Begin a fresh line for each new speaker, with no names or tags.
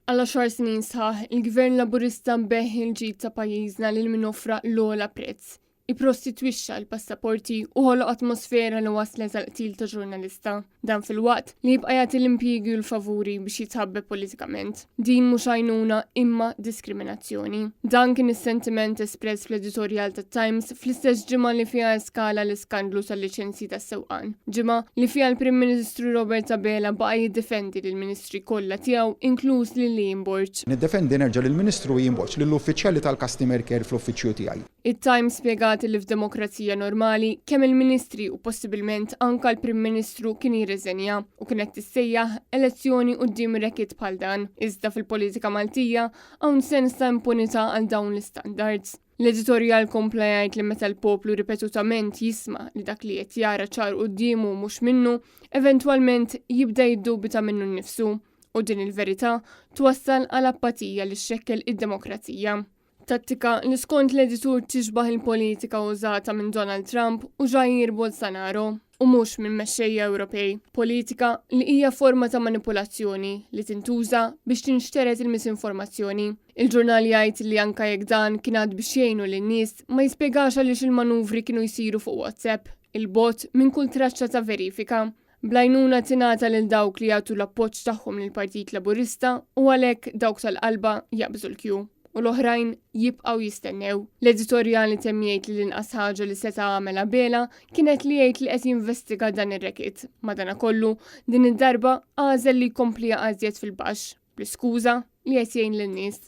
Għal 10 snin sħaħ, il-Gvern Laburista beħ il-ġid ta' pajjiżna lil min offra l-ogħla prezz. Iprostitwixxa l-passaporti u ħoloq atmosfera li waslet għal qtil ta' ġurnalista. Dan fil-waqt li jibqa' jagħti l-impjiegi u l-favuri biex jitħabbeb politikament. Din mhux għajnuna imma diskriminazzjoni. Dan kien is-sentiment espress fl-editorjal tat-Times fl-istess ġimgħa li fiha skala l-iskandlu tal-liċenzji tas-sewqan. Ġimgħa li fiha l-Prim Ministru Robert Abela baqa' jiddefendi lill-Ministri kollha tiegħu inkluż lil Jimborġ.
Niddefendi nerġa' lill-Ministru Jimborġ lill-uffiċjali tal-Customer Care fl-uffiċċju tiegħi.
It-Times spjegat li f'demokrazija normali kemm il-Ministri u possibilment anka l-Prim Ministru kien jirriżenja u kienet tissejjaħ elezzjoni quddiem rekit bħal dan. Iżda fil-politika Maltija hawn sens ta' impunità għal dawn l-istandards. L-editorjal kompla jgħid li meta l-poplu ripetutament jisma' li dak li qed jara ċar qudiemu mhux minnu, eventwalment jibda jiddubita minnu nnifsu u din il-verità twassal għal appatija li xxekkel id-demokrazija. Tattika li skont l-editur tixbaħ il-politika użata minn Donald Trump u Jair Bolsonaro u mhux minn mexxejja Ewropej. Politika li hija forma ta' manipulazzjoni li tintuża biex tinxteret il-misinformazzjoni. Il-ġurnal jgħid li anke jekk dan kien għad biex jgħinu lin-nies ma jispjegax għaliex il-manuvri kienu jsiru fuq WhatsApp, il-bot minn kull traċċa ta' verifika. Blajnuna tingħata lil dawk li jagħtu l-appoġġ tagħhom lill-Partit Laburista u għalhekk dawk tal-qalba jaqbżu l-kju u l-oħrajn jibqgħu jistennew. L-editorjali temm jgħid li l-inqas ħaġa li seta' għamel Abela kienet li jgħid li qed jinvestiga dan ir-rekit. Madankollu din id-darba għażel li jkompli għażjed fil-baxx bl-iskuża li qed jgħin lin-nies.